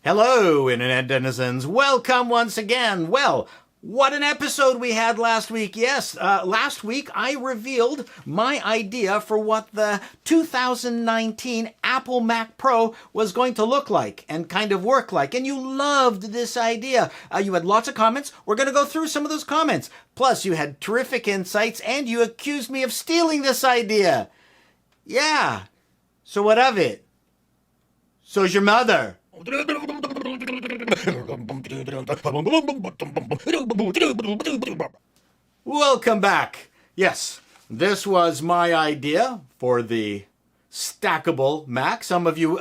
Hello, Internet denizens. Welcome once again. Well, what an episode we had last week. Yes, last week I revealed my idea for what the 2019 Apple MacPro was going to look like and kind of work like. And you loved this idea. You had lots of comments. We're going to go through some of those comments. Plus, you had terrific insights and you accused me of stealing this idea. Yeah. So what of it? So's your mother. Welcome back. Yes, this was my idea for the Stackable Mac. Some of you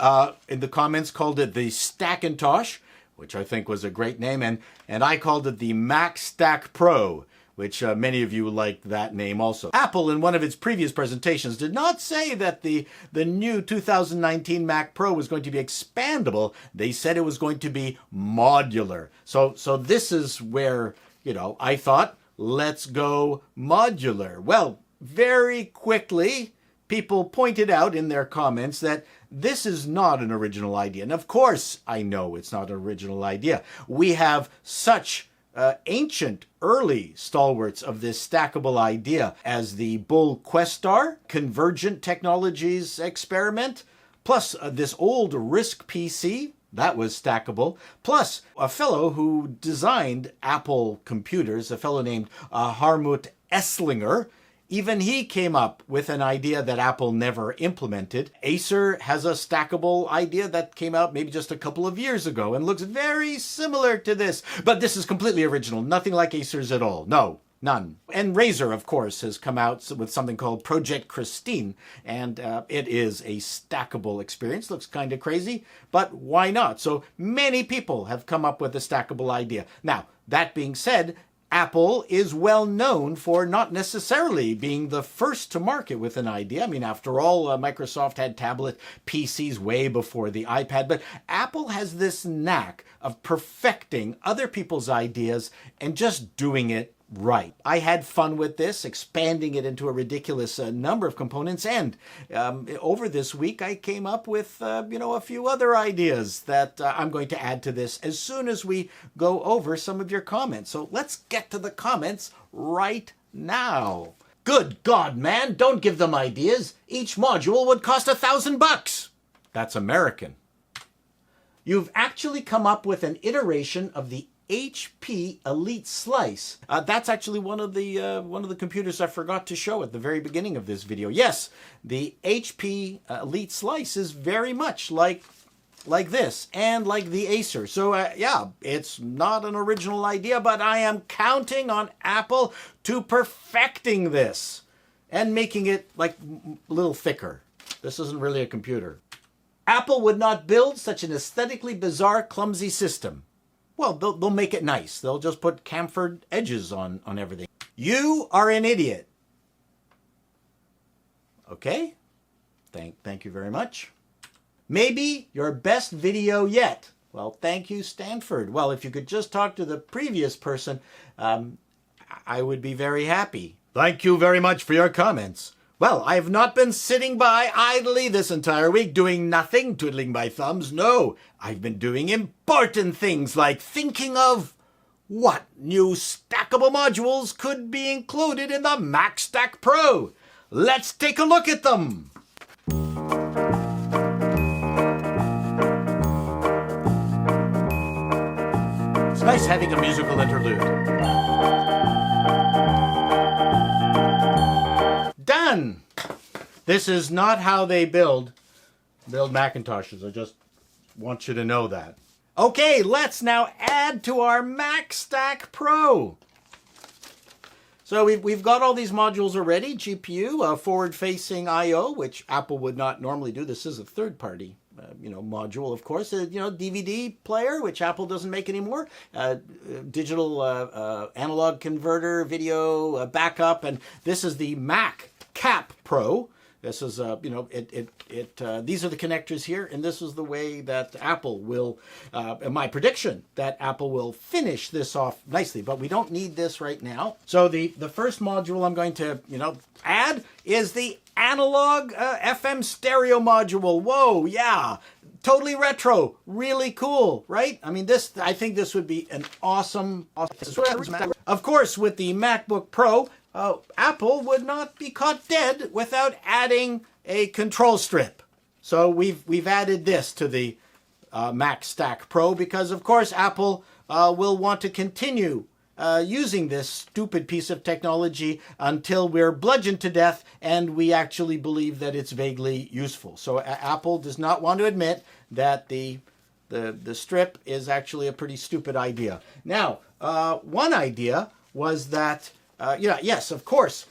in the comments called it the Stackintosh, which I think was a great name, and I called it the Mac Stack Pro, which many of you liked that name also. Apple, in one of its previous presentations, did not say that the new 2019 Mac Pro was going to be expandable. They said it was going to be modular. So this is where, I thought, let's go modular. Well, very quickly, people pointed out in their comments that this is not an original idea. And of course, I know it's not an original idea. We have such ancient, early stalwarts of this stackable idea as the Bull Questar Convergent Technologies experiment, plus this old RISC PC, that was stackable, plus a fellow who designed Apple computers, a fellow named Harmut Esslinger. Even he came up with an idea that Apple never implemented. Acer has a stackable idea that came out maybe just a couple of years ago and looks very similar to this. But this is completely original. Nothing like Acer's at all. No, none. And Razer, of course, has come out with something called Project Christine. And it is a stackable experience. Looks kind of crazy, but why not? So many people have come up with a stackable idea. Now, that being said, Apple is well known for not necessarily being the first to market with an idea. I mean, after all, Microsoft had tablet PCs way before the iPad, but Apple has this knack of perfecting other people's ideas and just doing it right. I had fun with this, expanding it into a ridiculous number of components, and over this week I came up with a few other ideas that I'm going to add to this as soon as we go over some of your comments. So let's get to the comments right now. Good God, man, don't give them ideas. Each module would cost $1,000. That's American. You've actually come up with an iteration of the HP Elite Slice. That's actually one of the computers I forgot to show at the very beginning of this video. Yes, the HP Elite Slice is very much like this and like the Acer. So yeah, it's not an original idea, but I am counting on Apple to perfecting this and making it like a little thicker. This isn't really a computer. Apple would not build such an aesthetically bizarre, clumsy system. Well, they'll make it nice. They'll just put chamfered edges on everything. You are an idiot. Okay? Thank you very much. Maybe your best video yet. Well, thank you, Stanford. Well, if you could just talk to the previous person, I would be very happy. Thank you very much for your comments. Well, I have not been sitting by idly this entire week doing nothing, twiddling my thumbs. No, I've been doing important things like thinking of what new stackable modules could be included in the Mac Stack Pro. Let's take a look at them. It's nice having a musical interlude. Done. This is not how they build Macintoshes. I just want you to know that. Okay, let's now add to our Mac Stack Pro. So we've got all these modules already. GPU, forward-facing I/O, which Apple would not normally do. This is a third-party module, of course. DVD player, which Apple doesn't make anymore. Digital analog converter, video backup, and this is the Mac Cap Pro. This is, these are the connectors here, and this is the way that Apple will, my prediction, that Apple will finish this off nicely, but we don't need this right now. So the first module I'm going to, add is the analog FM stereo module. Whoa, yeah. totally retro, really cool, right? I mean, I think this would be an awesome. Of course, with the MacBook Pro, Apple would not be caught dead without adding a control strip. So we've added this to the Mac Stack Pro because, of course, Apple will want to continue using this stupid piece of technology until we're bludgeoned to death and we actually believe that it's vaguely useful. So Apple does not want to admit that the strip is actually a pretty stupid idea. Now, one idea was that, yes, of course,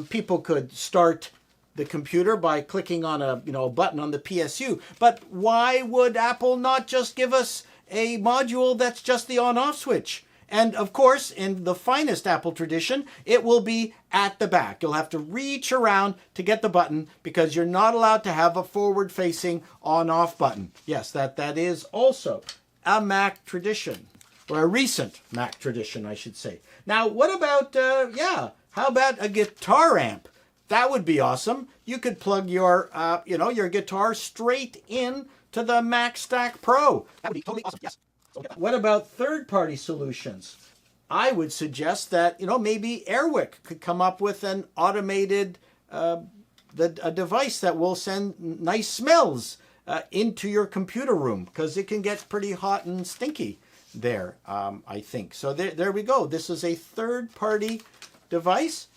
people could start the computer by clicking on a button on the PSU. But why would Apple not just give us a module that's just the on-off switch? And of course, in the finest Apple tradition, it will be at the back. You'll have to reach around to get the button because you're not allowed to have a forward-facing on-off button. Yes, that is also a Mac tradition, or a recent Mac tradition, I should say. Now, what about, how about a guitar amp? That would be awesome. You could plug your, your guitar straight in to the Mac Stack Pro. That would be totally awesome, yes. What about third-party solutions? I would suggest that, maybe Airwick could come up with an automated a device that will send nice smells into your computer room because it can get pretty hot and stinky there, I think. So there we go. This is a third-party device.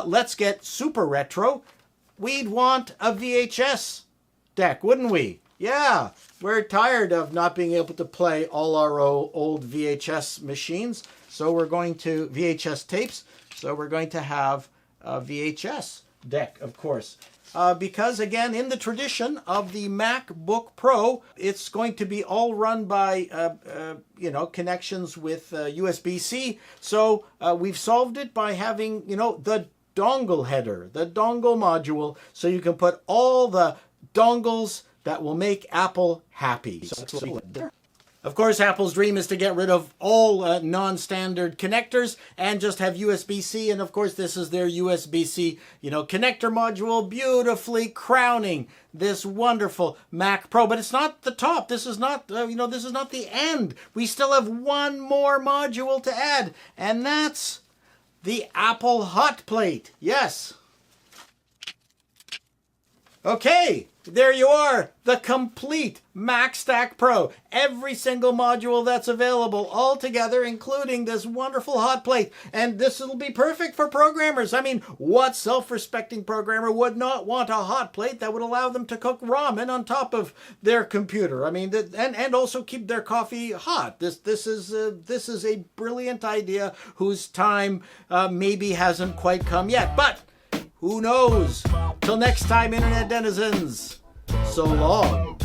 Let's get super retro. We'd want a VHS deck, wouldn't we? Yeah, we're tired of not being able to play all our old VHS machines. So we're going to VHS tapes. So we're going to have a VHS deck, of course. Because again, in the tradition of the MacBook Pro, it's going to be all run by, connections with USB-C. So we've solved it by having, the dongle header, the dongle module, so you can put all the dongles that will make Apple happy. Of course, Apple's dream is to get rid of all non-standard connectors and just have USB-C. And of course, this is their USB-C, connector module, beautifully crowning this wonderful Mac Pro. But it's not the top. This is not, this is not the end. We still have one more module to add, and that's the Apple Hotplate. Yes. Okay, there you are, the complete Mac Stack Pro. Every single module that's available all together, including this wonderful Hotplate. And this will be perfect for programmers. I mean, what self-respecting programmer would not want a Hotplate that would allow them to cook ramen on top of their computer? I mean, and also keep their coffee hot. This is a brilliant idea whose time maybe hasn't quite come yet. But who knows? Till next time, Internet denizens, so long.